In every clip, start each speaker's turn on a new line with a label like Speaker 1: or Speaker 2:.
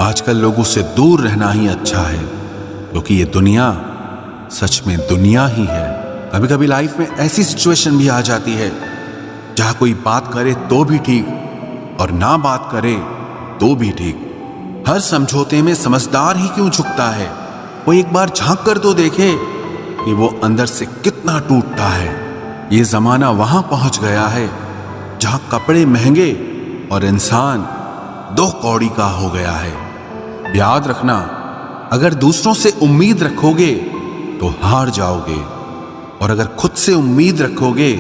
Speaker 1: आजकल लोगों से दूर रहना ही अच्छा है, क्योंकि ये दुनिया सच में दुनिया ही है। कभी कभी लाइफ में ऐसी सिचुएशन भी आ जाती है जहां कोई बात करे तो भी ठीक और ना बात करे तो भी ठीक। हर समझौते में समझदार ही क्यों झुकता है? वो एक बार झांक कर तो देखे कि वो अंदर से कितना टूटता है। ये जमाना वहां पहुंच गया है जहां कपड़े महंगे और इंसान दो कौड़ी का हो गया है। याद रखना, अगर दूसरों से उम्मीद रखोगे तो हार जाओगे, और अगर खुद से उम्मीद रखोगे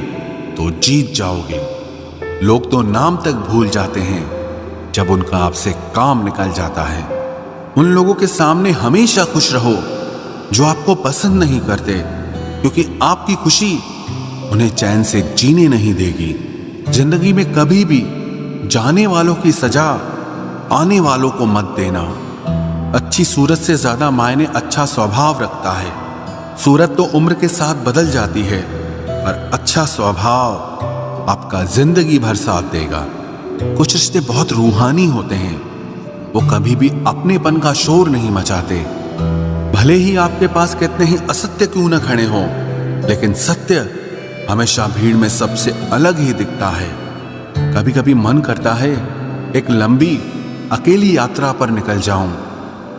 Speaker 1: तो जीत जाओगे। लोग तो नाम तक भूल जाते हैं जब उनका आपसे काम निकल जाता है। उन लोगों के सामने हमेशा खुश रहो जो आपको पसंद नहीं करते, क्योंकि आपकी खुशी उन्हें चैन से जीने नहीं देगी। जिंदगी में कभी भी जाने वालों की सजा आने वालों को मत देना। अच्छी सूरत से ज्यादा मायने अच्छा स्वभाव रखता है। सूरत तो उम्र के साथ बदल जाती है, पर अच्छा स्वभाव आपका जिंदगी भर साथ देगा। कुछ रिश्ते बहुत रूहानी होते हैं, वो कभी भी अपनेपन का शोर नहीं मचाते। भले ही आपके पास कितने ही असत्य क्यों न खड़े हों, लेकिन सत्य हमेशा भीड़ में सबसे अलग ही दिखता है। कभी कभी मन करता है एक लंबी अकेली यात्रा पर निकल जाऊं,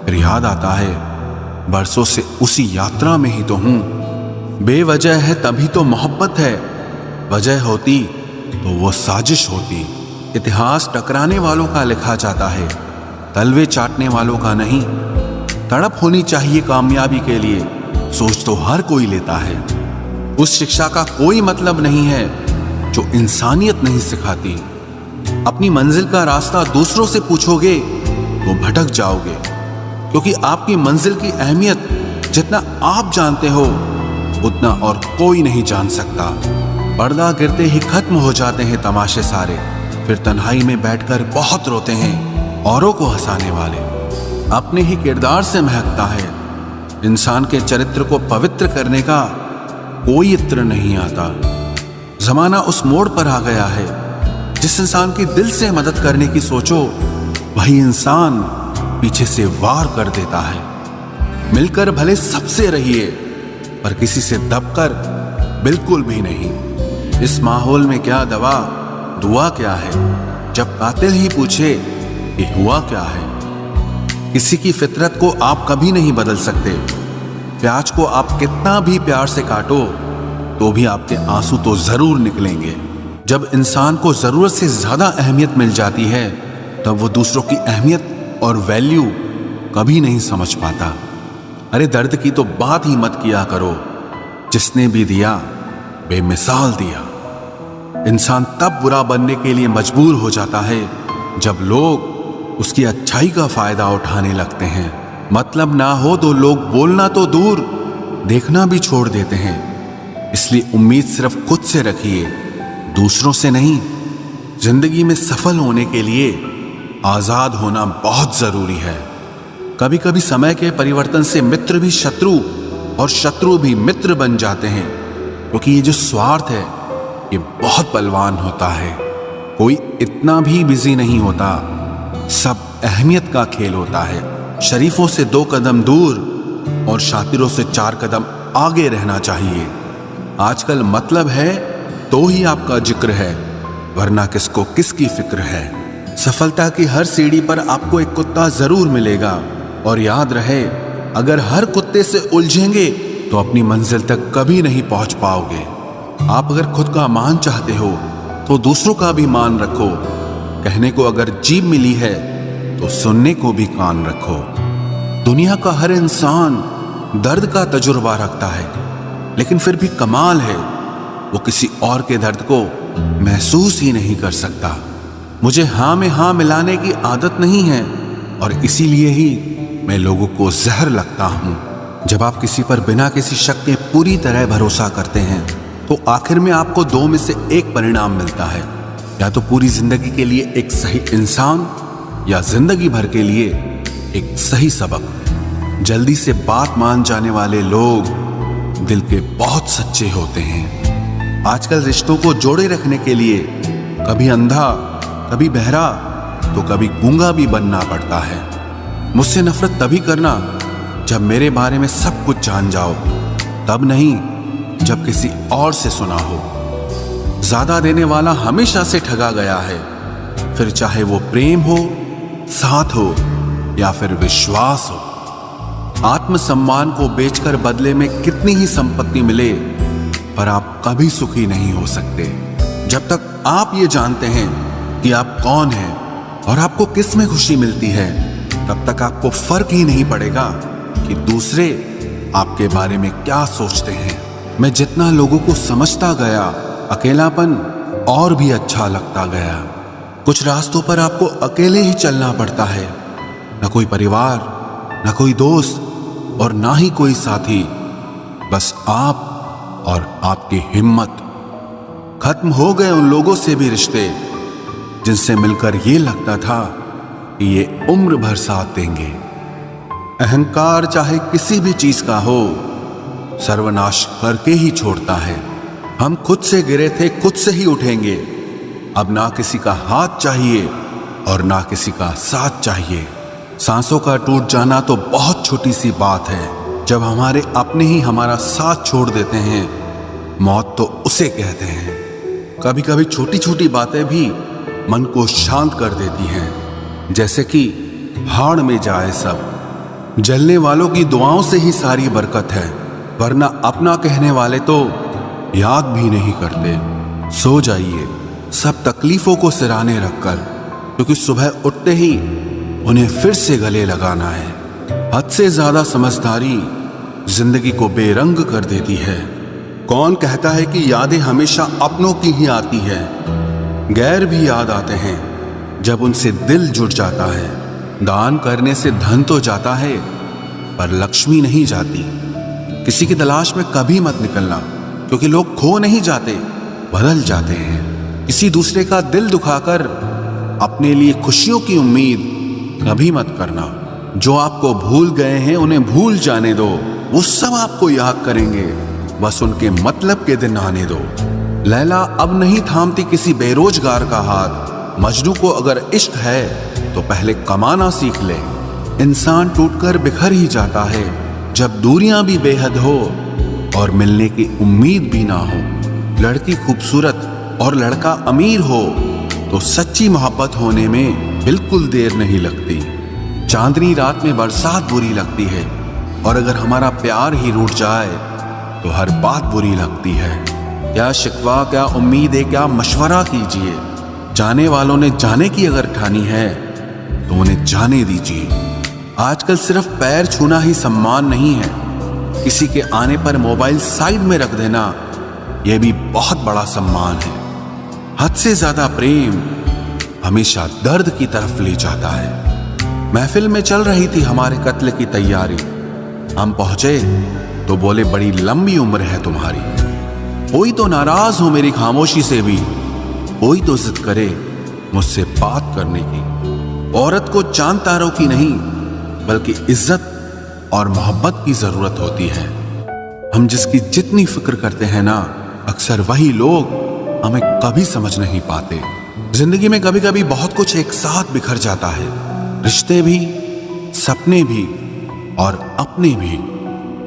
Speaker 1: फिर याद आता है बरसों से उसी यात्रा में ही तो हूं। बेवजह है तभी तो मोहब्बत है, वजह होती तो वो साजिश होती। इतिहास टकराने वालों का लिखा जाता है, तलवे चाटने वालों का नहीं। तड़प होनी चाहिए कामयाबी के लिए, सोच तो हर कोई लेता है। उस शिक्षा का कोई मतलब नहीं है जो इंसानियत नहीं सिखाती। अपनी मंजिल का रास्ता दूसरों से पूछोगे तो भटक जाओगे, क्योंकि आपकी मंजिल की अहमियत जितना आप जानते हो उतना और कोई नहीं जान सकता। पर्दा गिरते ही खत्म हो जाते हैं तमाशे सारे, फिर तन्हाई में बैठकर बहुत रोते हैं औरों को हंसाने वाले। अपने ही किरदार से महकता है। इंसान के चरित्र को पवित्र करने का कोई इत्र नहीं आता। जमाना उस मोड़ पर आ गया है जिस इंसान की दिल से मदद करने की सोचो, वही इंसान पीछे से वार कर देता है। मिलकर भले सबसे रहिए, पर किसी से दबकर बिल्कुल भी नहीं। इस माहौल में क्या दवा दुआ क्या है, जब कातिल ही पूछे कि हुआ क्या है। किसी की फितरत को आप कभी नहीं बदल सकते। प्याज को आप कितना भी प्यार से काटो तो भी आपके आंसू तो जरूर निकलेंगे। जब इंसान को जरूरत से ज्यादा अहमियत मिल जाती है, तब वो दूसरों की अहमियत और वैल्यू कभी नहीं समझ पाता। अरे दर्द की तो बात ही मत किया करो, जिसने भी दिया बेमिसाल दिया। इंसान तब बुरा बनने के लिए मजबूर हो जाता है जब लोग उसकी अच्छाई का फायदा उठाने लगते हैं। मतलब ना हो तो लोग बोलना तो दूर, देखना भी छोड़ देते हैं। इसलिए उम्मीद सिर्फ खुद से रखिए, दूसरों से नहीं। जिंदगी में सफल होने के लिए आजाद होना बहुत जरूरी है। कभी कभी समय के परिवर्तन से मित्र भी शत्रु और शत्रु भी मित्र बन जाते हैं, क्योंकि ये जो स्वार्थ है ये बहुत बलवान होता है। कोई इतना भी बिजी नहीं होता, सब अहमियत का खेल होता है। शरीफों से 2 कदम दूर और शातिरों से 4 कदम आगे रहना चाहिए। आजकल मतलब है तो ही आपका जिक्र है, वरना किसको किसकी फिक्र है। सफलता की हर सीढ़ी पर आपको एक कुत्ता जरूर मिलेगा, और याद रहे, अगर हर कुत्ते से उलझेंगे तो अपनी मंजिल तक कभी नहीं पहुंच पाओगे। आप अगर खुद का मान चाहते हो तो दूसरों का भी मान रखो। कहने को अगर जीभ मिली है तो सुनने को भी कान रखो। दुनिया का हर इंसान दर्द का तजुर्बा रखता है, लेकिन फिर भी कमाल है वो किसी और के दर्द को महसूस ही नहीं कर सकता। मुझे हाँ में हाँ मिलाने की आदत नहीं है, और इसीलिए ही मैं लोगों को जहर लगता हूं। जब आप किसी पर बिना किसी शक के पूरी तरह भरोसा करते हैं, तो आखिर में आपको 2 में से एक परिणाम मिलता है। या तो पूरी जिंदगी के लिए एक सही इंसान, या जिंदगी भर के लिए एक सही सबक। जल्दी से बात मान जाने वाले लोग दिल के बहुत सच्चे होते हैं। आजकल रिश्तों को जोड़े रखने के लिए कभी अंधा, कभी बहरा, तो कभी गूंगा भी बनना पड़ता है। मुझसे नफरत तभी करना जब मेरे बारे में सब कुछ जान जाओ, तब नहीं जब किसी और से सुना हो। ज्यादा देने वाला हमेशा से ठगा गया है, फिर चाहे वो प्रेम हो, साथ हो या फिर विश्वास हो। आत्मसम्मान को बेचकर बदले में कितनी ही संपत्ति मिले, पर आप कभी सुखी नहीं हो सकते जब तक आप ये जानते हैं कि आप कौन हैं और आपको किस में खुशी मिलती है। तब तक आपको फर्क ही नहीं पड़ेगा कि दूसरे आपके बारे में क्या सोचते हैं। मैं जितना लोगों को समझता गया, अकेलापन और भी अच्छा लगता गया। कुछ रास्तों पर आपको अकेले ही चलना पड़ता है, न कोई परिवार, न कोई दोस्त और ना ही कोई साथी, बस आप और आपकी हिम्मत। खत्म हो गए उन लोगों से भी रिश्ते जिनसे मिलकर ये लगता था कि ये उम्र भर साथ देंगे। अहंकार चाहे किसी भी चीज का हो, सर्वनाश करके ही छोड़ता है। हम खुद से गिरे थे, खुद से ही उठेंगे। अब ना किसी का हाथ चाहिए और ना किसी का साथ चाहिए। सांसों का टूट जाना तो बहुत छोटी सी बात है। जब हमारे अपने ही हमारा साथ छोड़ देते हैं, मौत तो उसे कहते हैं। कभी कभी छोटी छोटी बातें भी मन को शांत कर देती हैं, जैसे कि भाड़ में जाए सब। जलने वालों की दुआओं से ही सारी बरकत है, वरना अपना कहने वाले तो याद भी नहीं करते। सो जाइए सब तकलीफों को सिराने रखकर, क्योंकि सुबह उठते ही उन्हें फिर से गले लगाना है। हद से ज्यादा समझदारी जिंदगी को बेरंग कर देती है। कौन कहता है कि यादें हमेशा अपनों की ही आती है? गैर भी याद आते हैं जब उनसे दिल जुड़ जाता है। दान करने से धन तो जाता है, पर लक्ष्मी नहीं जाती। किसी की तलाश में कभी मत निकलना, क्योंकि लोग खो नहीं जाते, बदल जाते हैं। किसी दूसरे का दिल दुखाकर अपने लिए खुशियों की उम्मीद कभी मत करना। जो आपको भूल गए हैं उन्हें भूल जाने दो, वो सब आपको याद करेंगे, बस उनके मतलब के दिन आने दो। लैला अब नहीं थामती किसी बेरोजगार का हाथ। मजनू को अगर इश्क है तो पहले कमाना सीख ले। इंसान टूटकर बिखर ही जाता है जब दूरियां भी बेहद हो और मिलने की उम्मीद भी ना हो। लड़की खूबसूरत और लड़का अमीर हो तो सच्ची मोहब्बत होने में बिल्कुल देर नहीं लगती। चांदनी रात में बरसात बुरी लगती है, और अगर हमारा प्यार ही रूठ जाए तो हर बात बुरी लगती है। क्या शिकवा, क्या उम्मीद है, क्या मशवरा कीजिए। जाने वालों ने जाने की अगर ठानी है तो उन्हें जाने दीजिए। आजकल सिर्फ पैर छूना ही सम्मान नहीं है, किसी के आने पर मोबाइल साइड में रख देना यह भी बहुत बड़ा सम्मान है। हद से ज्यादा प्रेम हमेशा दर्द की तरफ ले जाता है। महफिल में चल रही थी हमारे कत्ल की तैयारी। हम पहुंचे तो बोले, बड़ी लंबी उम्र है तुम्हारी। कोई तो नाराज हो मेरी खामोशी से भी, कोई तो जिद करे मुझसे बात करने की। औरत को चांद तारों की नहीं, बल्कि इज्जत और मोहब्बत की जरूरत होती है। हम जिसकी जितनी फिक्र करते हैं ना, अक्सर वही लोग हमें कभी समझ नहीं पाते। जिंदगी में कभी कभी बहुत कुछ एक साथ बिखर जाता है, रिश्ते भी, सपने भी और अपने भी।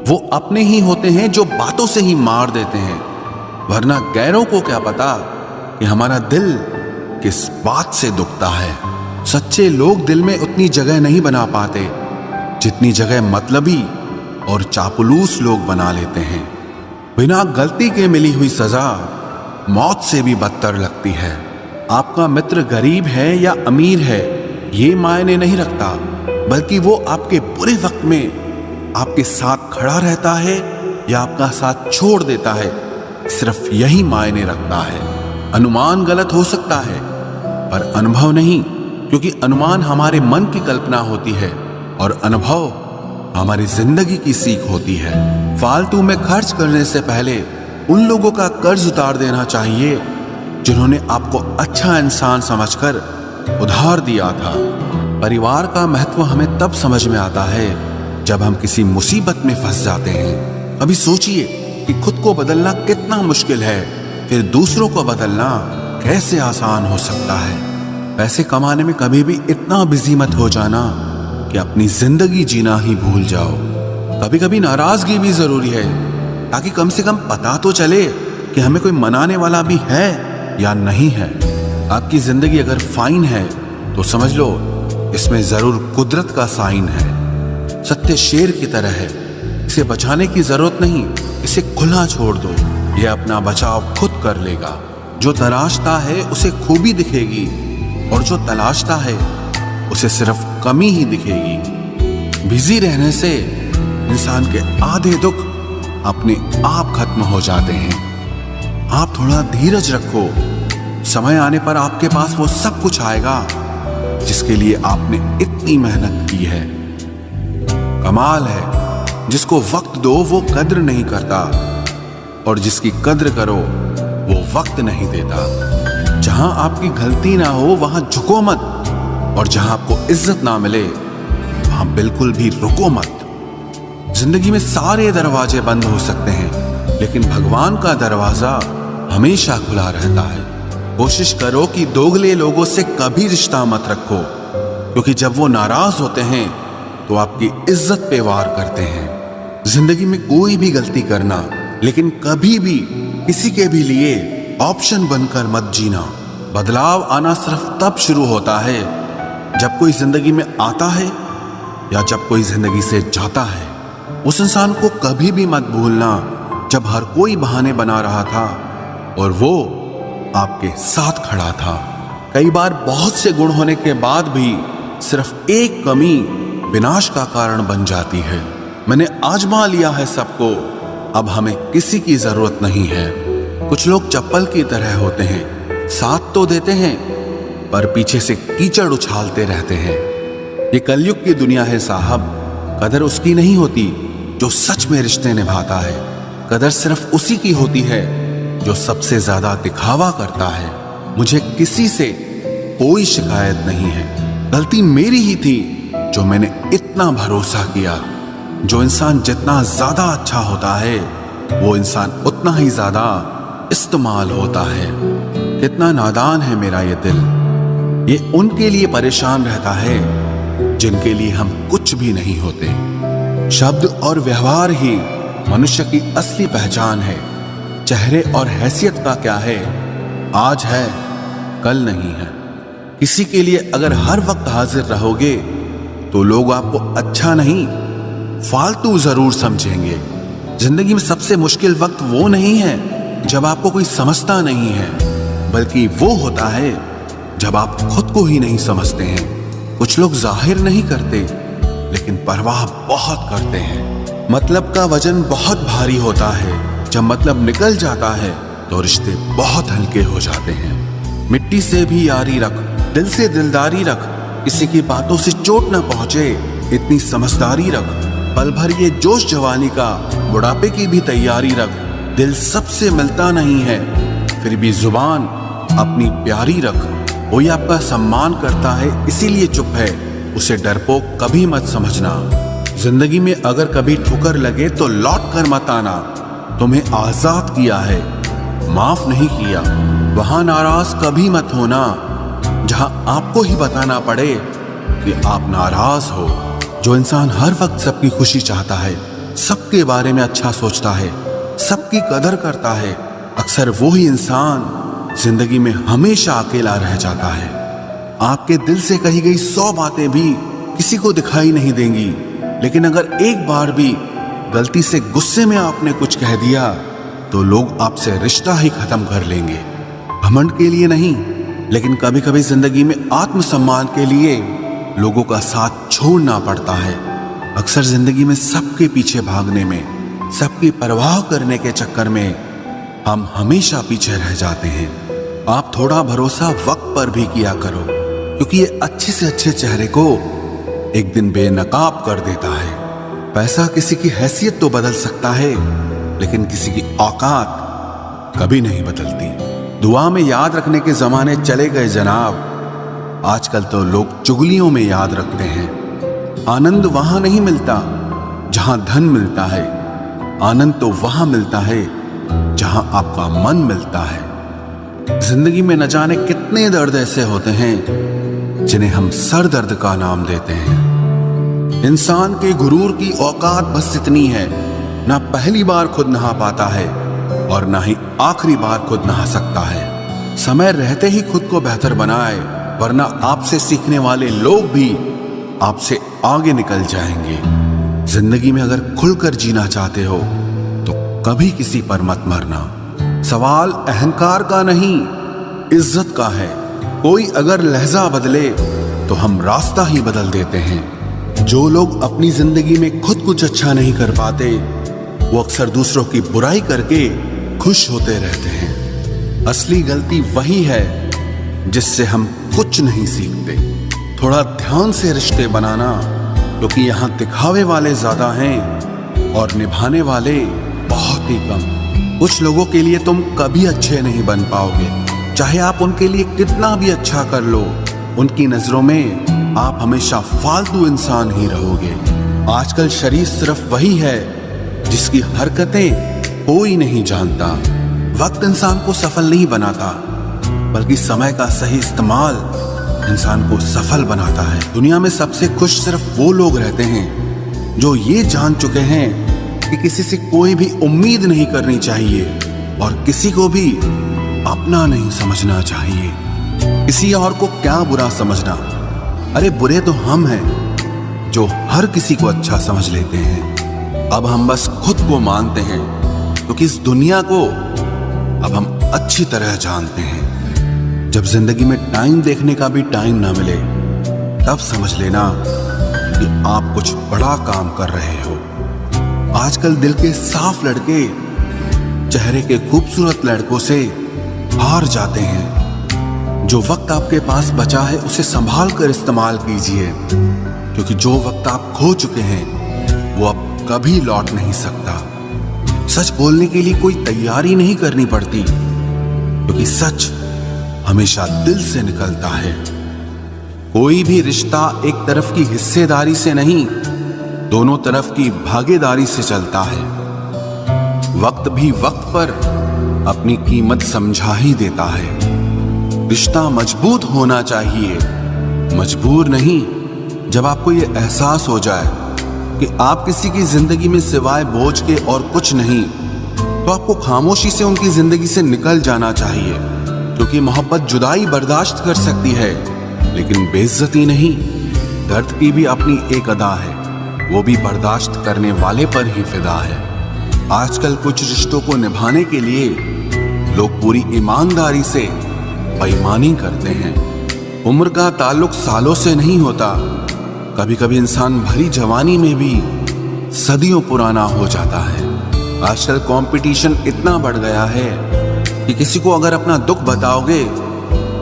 Speaker 1: वो अपने ही होते हैं जो बातों से ही मार देते हैं, वरना गैरों को क्या पता कि हमारा दिल किस बात से दुखता है। सच्चे लोग दिल में उतनी जगह नहीं बना पाते जितनी जगह मतलबी और चापलूस लोग बना लेते हैं। बिना गलती के मिली हुई सजा मौत से भी बदतर लगती है। आपका मित्र गरीब है या अमीर है ये मायने नहीं रखता, बल्कि वो आपके बुरे वक्त में आपके साथ खड़ा रहता है या आपका साथ छोड़ देता है, सिर्फ यही मायने रखता है। अनुमान गलत हो सकता है पर अनुभव नहीं, क्योंकि अनुमान हमारे मन की कल्पना होती है और अनुभव हमारी जिंदगी की सीख होती है। फालतू में खर्च करने से पहले उन लोगों का कर्ज उतार देना चाहिए जिन्होंने आपको अच्छा इंसान समझकर उधार दिया था। परिवार का महत्व हमें तब समझ में आता है जब हम किसी मुसीबत में फंस जाते हैं। अभी सोचिए कि खुद को बदलना कितना मुश्किल है, फिर दूसरों को बदलना कैसे आसान हो सकता है। पैसे कमाने में कभी भी इतना बिजी मत हो जाना कि अपनी जिंदगी जीना ही भूल जाओ। कभी कभी नाराजगी भी जरूरी है, ताकि कम से कम पता तो चले कि हमें कोई मनाने वाला भी है या नहीं है। आपकी जिंदगी अगर फाइन है तो समझ लो इसमें जरूर कुदरत का साइन है। सत्य शेर की तरह है, इसे बचाने की जरूरत नहीं, इसे खुला छोड़ दो, यह अपना बचाव खुद कर लेगा। जो तलाशता है उसे खूबी दिखेगी, और जो तलाशता है उसे सिर्फ कमी ही दिखेगी। बिजी रहने से इंसान के आधे दुख अपने आप खत्म हो जाते हैं। आप थोड़ा धीरज रखो, समय आने पर आपके पास वो सब कुछ आएगा जिसके लिए आपने इतनी मेहनत की है। कमाल है, जिसको वक्त दो वो कद्र नहीं करता, और जिसकी कद्र करो वो वक्त नहीं देता। जहां आपकी गलती ना हो वहां झुको मत, और जहां आपको इज्जत ना मिले वहां बिल्कुल भी रुको मत। जिंदगी में सारे दरवाजे बंद हो सकते हैं, लेकिन भगवान का दरवाजा हमेशा खुला रहता है। कोशिश करो कि दोगले लोगों से कभी रिश्ता मत रखो, क्योंकि जब वो नाराज होते हैं तो आपकी इज्जत पे वार करते हैं। जिंदगी में कोई भी गलती करना, लेकिन कभी भी किसी के भी लिए ऑप्शन बनकर मत जीना। बदलाव आना सिर्फ तब शुरू होता है जब कोई जिंदगी में आता है या जब कोई जिंदगी से जाता है। उस इंसान को कभी भी मत भूलना जब हर कोई बहाने बना रहा था और वो आपके साथ खड़ा था। कई बार बहुत से गुण होने के बाद भी सिर्फ एक कमी विनाश का कारण बन जाती है। मैंने आजमा लिया है सबको, अब हमें किसी की जरूरत नहीं है। कुछ लोग चप्पल की तरह होते हैं, साथ तो देते हैं पर पीछे से कीचड़ उछालते रहते हैं। ये कलयुग की दुनिया है साहब। कदर उसकी नहीं होती जो सच में रिश्ते निभाता है। कदर सिर्फ उसी की होती है जो सबसे ज्यादा दिखावा करता है। मुझे किसी से कोई शिकायत नहीं है, गलती मेरी ही थी जो मैंने इतना भरोसा किया। जो इंसान जितना ज्यादा अच्छा होता है वो इंसान उतना ही ज्यादा इस्तेमाल होता है। कितना नादान है मेरा ये दिल, ये उनके लिए परेशान रहता है जिनके लिए हम कुछ भी नहीं होते। शब्द और व्यवहार ही मनुष्य की असली पहचान है। चेहरे और हैसियत का क्या है, आज है कल नहीं है। किसी के लिए अगर हर वक्त हाजिर रहोगे तो लोग आपको अच्छा नहीं फालतू जरूर समझेंगे। जिंदगी में सबसे मुश्किल वक्त वो नहीं है जब आपको कोई समझता नहीं है, बल्कि वो होता है जब आप खुद को ही नहीं समझते हैं। कुछ लोग जाहिर नहीं करते लेकिन परवाह बहुत करते हैं। मतलब का वजन बहुत भारी होता है, जब मतलब निकल जाता है तो रिश्ते बहुत हल्के हो जाते हैं। मिट्टी से भी यारी रख, दिल से दिलदारी रख, किसी की बातों से चोट न पहुंचे इतनी समझदारी रख। पल भर ये जोश जवानी का, बुढ़ापे की भी तैयारी रख। दिल सबसे मिलता नहीं है, फिर भी जुबान अपनी प्यारी रख। कोई आपका सम्मान करता है इसीलिए चुप है, उसे डरपोक कभी मत समझना। जिंदगी में अगर कभी ठुकर लगे तो लौट कर मत आना। तुम्हें आजाद किया है, माफ नहीं किया। वहां नाराज कभी मत होना जहां आपको ही बताना पड़े कि आप नाराज हो। जो इंसान हर वक्त सबकी खुशी चाहता है, सबके बारे में अच्छा सोचता है, सबकी कदर करता है, अक्सर वो ही इंसान जिंदगी में हमेशा अकेला रह जाता है। आपके दिल से कही गई 100 बातें भी किसी को दिखाई नहीं देंगी, लेकिन अगर एक बार भी गलती से गुस्से में आपने कुछ कह दिया तो लोग आपसे रिश्ता ही खत्म कर लेंगे। घमंड के लिए नहीं, लेकिन कभी कभी जिंदगी में आत्मसम्मान के लिए लोगों का साथ छोड़ना पड़ता है। अक्सर जिंदगी में सबके पीछे भागने में, सबकी परवाह करने के चक्कर में हम हमेशा पीछे रह जाते हैं। आप थोड़ा भरोसा वक्त पर भी किया करो, क्योंकि ये अच्छे से अच्छे चेहरे को एक दिन बेनकाब कर देता है। पैसा किसी की हैसियत तो बदल सकता है, लेकिन किसी की औकात कभी नहीं बदलती। दुआ में याद रखने के जमाने चले गए जनाब, आजकल तो लोग चुगलियों में याद रखते हैं। आनंद वहां नहीं मिलता जहां धन मिलता है, आनंद तो वहां मिलता है जहां आपका मन मिलता है। जिंदगी में न जाने कितने दर्द ऐसे होते हैं जिन्हें हम सर दर्द का नाम देते हैं। इंसान के गुरूर की औकात बस इतनी है, ना पहली बार खुद नहा पाता है और ना ही आखिरी बार खुद नहा सकता है। समय रहते ही खुद को बेहतर बनाए, वरना आपसे सीखने वाले लोग भी आपसे आगे निकल जाएंगे। जिंदगी में अगर खुलकर जीना चाहते हो तो कभी किसी पर मत मरना। सवाल अहंकार का नहीं, इज्जत का है। कोई अगर लहजा बदले तो हम रास्ता ही बदल देते हैं। जो लोग अपनी जिंदगी में खुद कुछ अच्छा नहीं कर पाते, वो अक्सर दूसरों की बुराई करके खुश होते रहते हैं। असली गलती वही है जिससे हम कुछ नहीं सीखते। थोड़ा ध्यान से रिश्ते बनाना, क्योंकि यहाँ दिखावे वाले ज्यादा हैं और निभाने वाले बहुत ही कम। कुछ लोगों के लिए तुम कभी अच्छे नहीं बन पाओगे, चाहे आप उनके लिए कितना भी अच्छा कर लो। उनकी नजरों में आप हमेशा फालतू इंसान ही रहोगे। आजकल शरीर सिर्फ वही है जिसकी हरकतें कोई नहीं जानता। वक्त इंसान को सफल नहीं बनाता, बल्कि समय का सही इस्तेमाल इंसान को सफल बनाता है। दुनिया में सबसे खुश सिर्फ वो लोग रहते हैं जो ये जान चुके हैं कि किसी से कोई भी उम्मीद नहीं करनी चाहिए और किसी को भी अपना नहीं समझना चाहिए। किसी और को क्या बुरा समझना, अरे बुरे तो हम हैं जो हर किसी को अच्छा समझ लेते हैं। अब हम बस खुद को मानते हैं, क्योंकि इस दुनिया को अब हम अच्छी तरह जानते हैं। जब जिंदगी में टाइम देखने का भी टाइम ना मिले, तब समझ लेना कि आप कुछ बड़ा काम कर रहे हो। आजकल दिल के साफ लड़के चेहरे के खूबसूरत लड़कों से हार जाते हैं। जो वक्त आपके पास बचा है उसे संभाल कर इस्तेमाल कीजिए, क्योंकि जो वक्त आप खो चुके हैं वो अब कभी लौट नहीं सकता। सच बोलने के लिए कोई तैयारी नहीं करनी पड़ती, क्योंकि सच हमेशा दिल से निकलता है। कोई भी रिश्ता एक तरफ की हिस्सेदारी से नहीं, दोनों तरफ की भागीदारी से चलता है। वक्त भी वक्त पर अपनी कीमत समझा ही देता है। रिश्ता मजबूत होना चाहिए, मजबूर नहीं। जब आपको ये एहसास हो जाए कि आप किसी की जिंदगी में सिवाय बोझ के और कुछ नहीं, तो आपको खामोशी से उनकी जिंदगी से निकल जाना चाहिए, क्योंकि मोहब्बत जुदाई बर्दाश्त कर सकती है, लेकिन बेइज्जती नहीं। दर्द की भी अपनी एक अदा है, वो भी बर्दाश्त करने वाले पर ही फिदा है। आजकल कुछ रिश्तों को निभाने के लिए लोग पूरी ईमानदारी से बेईमानी करते हैं। उम्र का ताल्लुक सालों से नहीं होता, कभी कभी इंसान भरी जवानी में भी सदियों पुराना हो जाता है। आजकल कंपटीशन इतना बढ़ गया है कि किसी को अगर अपना दुख बताओगे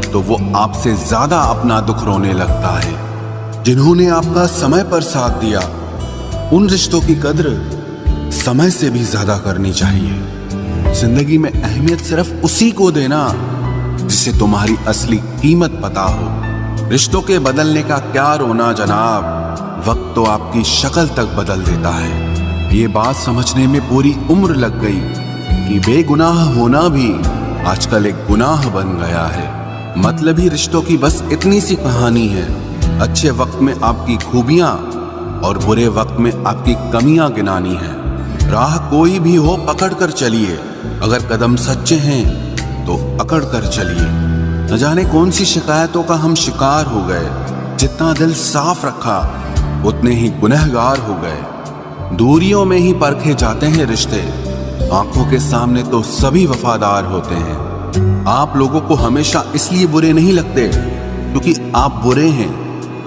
Speaker 1: तो वो आपसे ज्यादा अपना दुख रोने लगता है। जिन्होंने आपका समय पर साथ दिया, उन रिश्तों की कद्र समय से भी ज्यादा करनी चाहिए। जिंदगी में अहमियत सिर्फ उसी को देना जिसे तुम्हारी असली कीमत पता हो। रिश्तों के बदलने का क्या रोना जनाब, वक्त तो आपकी शक्ल तक बदल देता है। ये बात समझने में पूरी उम्र लग गई कि बेगुनाह होना भी आजकल एक गुनाह बन गया है। मतलबी रिश्तों की बस इतनी सी कहानी है। अच्छे वक्त में आपकी खूबियां और बुरे वक्त में आपकी कमियां गिनानी है। राह कोई भी हो पकड़ कर चलिए, अगर कदम सच्चे हैं तो अकड़ कर चलिए। न जाने कौन सी शिकायतों का हम शिकार हो गए। जितना दिल साफ रखा उतने ही गुनहगार हो गए। दूरियों में ही परखे जाते हैं रिश्ते, आंखों के सामने तो सभी वफादार होते हैं। आप लोगों को हमेशा इसलिए बुरे नहीं लगते क्योंकि आप बुरे हैं।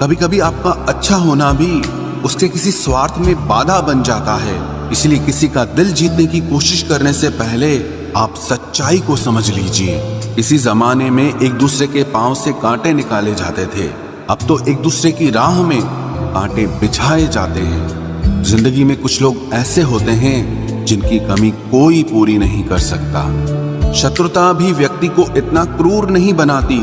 Speaker 1: कभी कभी आपका अच्छा होना भी उसके किसी स्वार्थ में बाधा बन जाता है। इसलिए किसी का दिल जीतने की कोशिश करने से पहले आप सच्चाई को समझ लीजिए। इसी जमाने में एक दूसरे के पांव से कांटे निकाले जाते थे, अब तो एक दूसरे की राह में कांटे बिछाए जाते हैं। जिंदगी में कुछ लोग ऐसे होते हैं जिनकी कमी कोई पूरी नहीं कर सकता। शत्रुता भी व्यक्ति को इतना क्रूर नहीं बनाती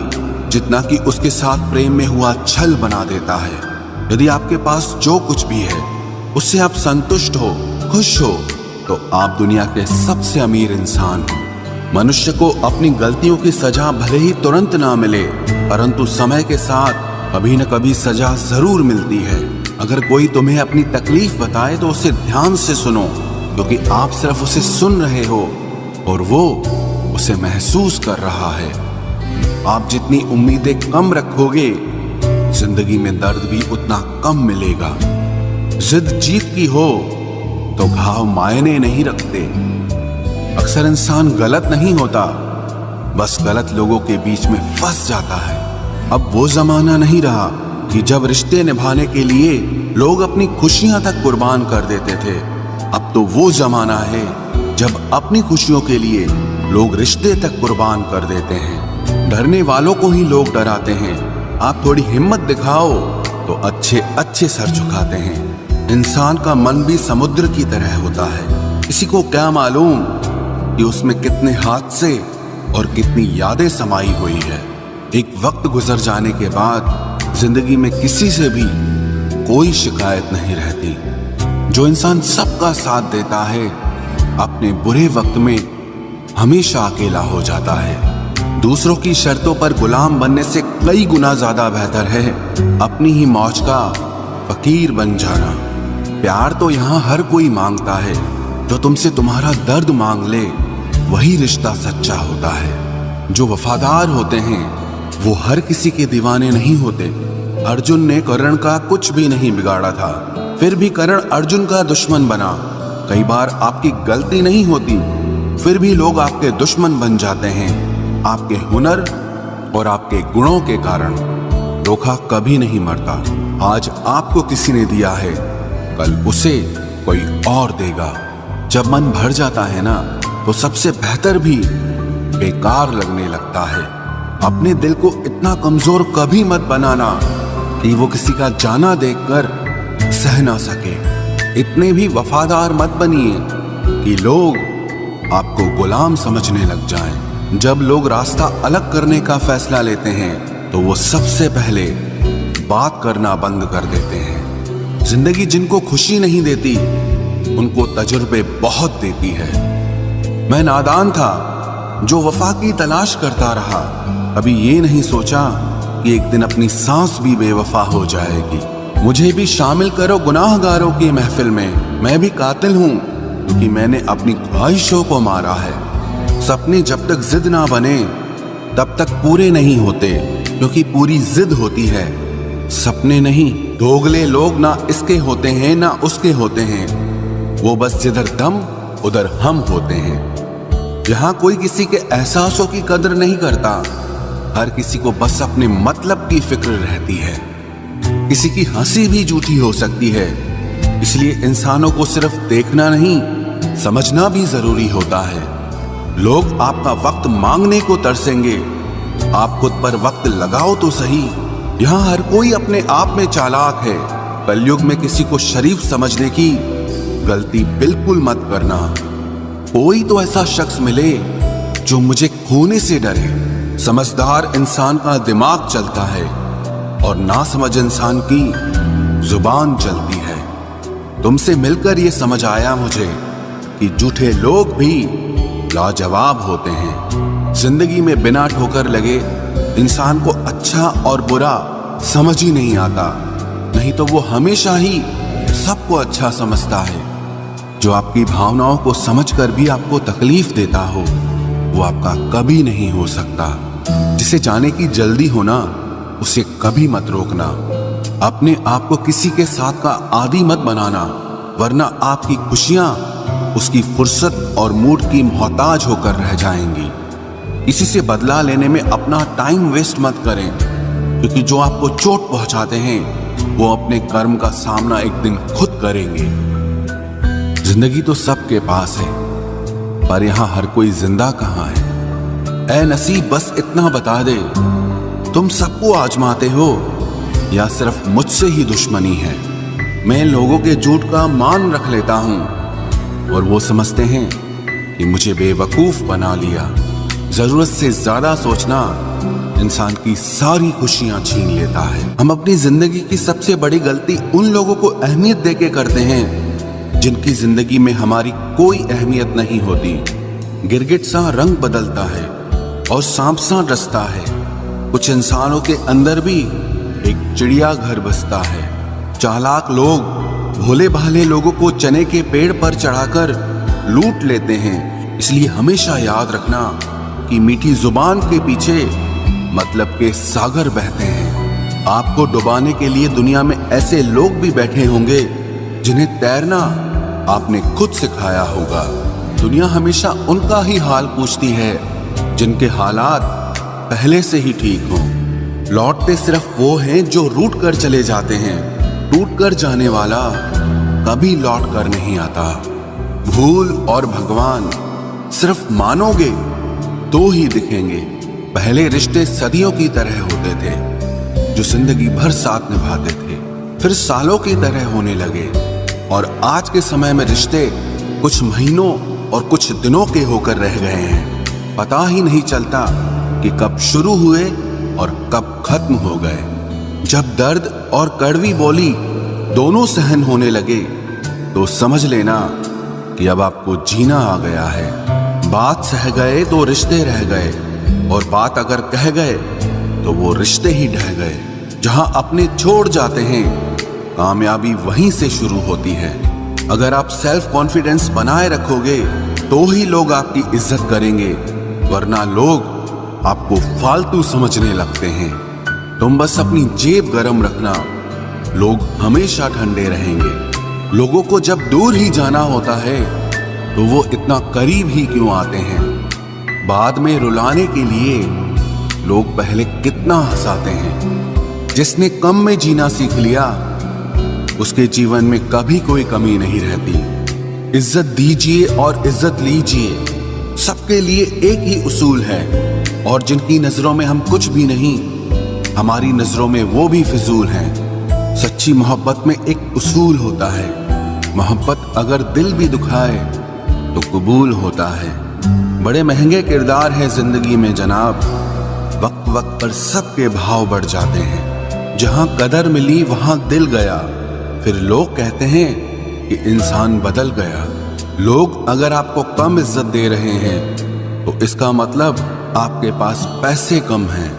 Speaker 1: जितना कि उसके साथ प्रेम में हुआ छल बना देता है। यदि आपके पास जो कुछ भी है उससे आप संतुष्ट हो, खुश हो, तो आप दुनिया के सबसे अमीर इंसान हो। मनुष्य को अपनी गलतियों की सजा भले ही तुरंत ना मिले, परंतु समय के साथ कभी न कभी सजा जरूर मिलती है। अगर कोई तुम्हें अपनी तकलीफ बताए तो उसे ध्यान से सुनो, क्योंकि आप सिर्फ उसे सुन रहे हो और वो उसे महसूस कर रहा है। आप जितनी उम्मीदें कम रखोगे, जिंदगी में दर्द भी उतना कम मिलेगा। जिद जीत की हो तो घाव मायने नहीं रखते। अक्सर इंसान गलत नहीं होता, बस गलत लोगों के बीच में फंस जाता है। अब वो जमाना नहीं रहा कि जब रिश्ते निभाने के लिए लोग अपनी खुशियां तक कुर्बान कर देते थे। अब तो वो जमाना है जब अपनी खुशियों के लिए लोग रिश्ते तक कुर्बान कर देते हैं। डरने वालों को ही लोग डराते हैं। आप थोड़ी हिम्मत दिखाओ तो अच्छे अच्छे सर झुकाते हैं। इंसान का मन भी समुद्र की तरह होता है। किसी को क्या मालूम कि उसमें कितने हादसे और कितनी यादें समाई हुई है। एक वक्त गुजर जाने के बाद जिंदगी में किसी से भी कोई शिकायत नहीं रहती। जो इंसान सबका साथ देता है, अपने बुरे वक्त में हमेशा अकेला हो जाता है। दूसरों की शर्तों पर गुलाम बनने से कई गुना ज्यादा बेहतर है अपनी ही मौज का फकीर बन जाना। प्यार तो यहाँ हर कोई मांगता है। जो तुमसे तुम्हारा दर्द मांग ले, वही रिश्ता सच्चा होता है। जो वफादार होते हैं वो हर किसी के दीवाने नहीं होते। अर्जुन ने कर्ण का कुछ भी नहीं बिगाड़ा था, फिर भी कर्ण अर्जुन का दुश्मन बना। कई बार आपकी गलती नहीं होती, फिर भी लोग आपके दुश्मन बन जाते हैं। आपके हुनर और आपके गुणों के कारण। धोखा कभी नहीं मरता। आज आपको किसी ने दिया है, कल उसे कोई और देगा। जब मन भर जाता है ना, तो सबसे बेहतर भी बेकार लगने लगता है। अपने दिल को इतना कमजोर कभी मत बनाना कि वो किसी का जाना देखकर सह ना सके। इतने भी वफादार मत बनिए कि लोग आपको गुलाम समझने लग जाएं। जब लोग रास्ता अलग करने का फैसला लेते हैं, तो वो सबसे पहले बात करना बंद कर देते हैं। जिंदगी जिनको खुशी नहीं देती, उनको तजुर्बे बहुत देती है। मैं नादान था जो वफा की तलाश करता रहा। अभी ये नहीं सोचा कि एक दिन अपनी सांस भी बेवफा हो जाएगी। मुझे भी शामिल करो गुनाहगारों की महफिल में। मैं भी कातिल हूँ, क्योंकि मैंने अपनी ख्वाहिशों को मारा है। सपने जब तक जिद ना बने, तब तक पूरे नहीं होते, क्योंकि पूरी जिद होती है, सपने नहीं। दोगले लोग ना इसके होते हैं ना उसके होते हैं। वो बस जिधर दम उधर हम होते हैं। यहाँ कोई किसी के एहसासों की कदर नहीं करता। हर किसी को बस अपने मतलब की फिक्र रहती है। किसी की हंसी भी झूठी हो सकती है। इसलिए इंसानों को सिर्फ देखना नहीं, समझना भी जरूरी होता है। लोग आपका वक्त मांगने को तरसेंगे, आप खुद पर वक्त लगाओ तो सही। यहाँ हर कोई अपने आप में चालाक है। कलयुग में किसी को शरीफ समझने की गलती बिल्कुल मत करना। कोई तो ऐसा शख्स मिले जो मुझे खोने से डरे। समझदार इंसान का दिमाग चलता है और नासमझ इंसान की जुबान चलती है। तुमसे मिलकर ये समझ आया मुझे कि झूठे लोग भी लाजवाब होते हैं। जिंदगी में बिना ठोकर लगे इंसान को अच्छा और बुरा समझ ही नहीं आता। नहीं तो वो हमेशा ही सबको अच्छा समझता है। जो आपकी भावनाओं को समझकर भी आपको तकलीफ देता हो, वो आपका कभी नहीं हो सकता। जिसे जाने की जल्दी होना, उसे कभी मत रोकना। अपने आप को किसी के साथ का आदी मत बनाना, वरना आपकी खुशियां उसकी फुर्सत और मूड की मोहताज होकर रह जाएंगी। किसी से बदला लेने में अपना टाइम वेस्ट मत करें, क्योंकि जो आपको चोट पहुंचाते हैं वो अपने कर्म का सामना एक दिन खुद करेंगे। जिंदगी तो सबके पास है, पर यहाँ हर कोई जिंदा कहाँ है। ऐ नसीब बस इतना बता दे, तुम सबको आजमाते हो या सिर्फ मुझसे ही दुश्मनी है। मैं लोगों के झूठ का मान रख लेता हूँ और वो समझते हैं कि मुझे बेवकूफ बना लिया। जरूरत से ज्यादा सोचना इंसान की सारी खुशियां छीन लेता है। हम अपनी जिंदगी की सबसे बड़ी गलती उन लोगों को अहमियत देके करते हैं जिनकी जिंदगी में हमारी कोई अहमियत नहीं होती। गिरगिट सा रंग बदलता है और सांप सा डसता है। कुछ इंसानों के अंदर भी एक चिड़िया घर बसता है। चालाक लोग भोले भाले लोगों को चने के पेड़ पर चढ़ाकर लूट लेते हैं। इसलिए हमेशा याद रखना कि मीठी जुबान के पीछे मतलब के सागर बहते हैं। आपको डुबाने के लिए दुनिया में ऐसे लोग भी बैठे होंगे जिन्हें तैरना आपने खुद सिखाया होगा। दुनिया हमेशा उनका ही हाल पूछती है जिनके हालात पहले से ही ठीक हों। लौटते सिर्फ वो हैं जो रूठ कर चले जाते हैं। टूट कर जाने वाला कभी लौट कर नहीं आता। भूल और भगवान सिर्फ मानोगे तो ही दिखेंगे। पहले रिश्ते सदियों की तरह होते थे जो जिंदगी भर साथ निभाते थे, फिर सालों की तरह होने लगे। और आज के समय में रिश्ते कुछ महीनों और कुछ दिनों के होकर रह गए हैं। पता ही नहीं चलता कि कब शुरू हुए और कब खत्म हो गए। जब दर्द और कड़वी बोली दोनों सहन होने लगे तो समझ लेना कि अब आपको जीना आ गया है। बात सह गए तो रिश्ते रह गए, और बात अगर कह गए तो वो रिश्ते ही ढह गए। जहां अपने छोड़ जाते हैं कामयाबी वहीं से शुरू होती है। अगर आप सेल्फ कॉन्फिडेंस बनाए रखोगे तो ही लोग आपकी इज्जत करेंगे, वरना लोग आपको फालतू समझने लगते हैं। तुम बस अपनी जेब गरम रखना, लोग हमेशा ठंडे रहेंगे। लोगों को जब दूर ही जाना होता है तो वो इतना करीब ही क्यों आते हैं। बाद में रुलाने के लिए लोग पहले कितना हंसाते हैं। जिसने कम में जीना सीख लिया उसके जीवन में कभी कोई कमी नहीं रहती। इज्जत दीजिए और इज्जत लीजिए, सबके लिए एक ही उसूल है। और जिनकी नजरों में हम कुछ भी नहीं, हमारी नजरों में वो भी फिजूल हैं। सच्ची मोहब्बत में एक उसूल होता है, मोहब्बत अगर दिल भी दुखाए तो कबूल होता है। बड़े महंगे किरदार है जिंदगी में जनाब, वक्त वक्त पर सबके भाव बढ़ जाते हैं। जहां कदर मिली वहां दिल गया, फिर लोग कहते हैं कि इंसान बदल गया। लोग अगर आपको कम इज्जत दे रहे हैं तो इसका मतलब आपके पास पैसे कम हैं।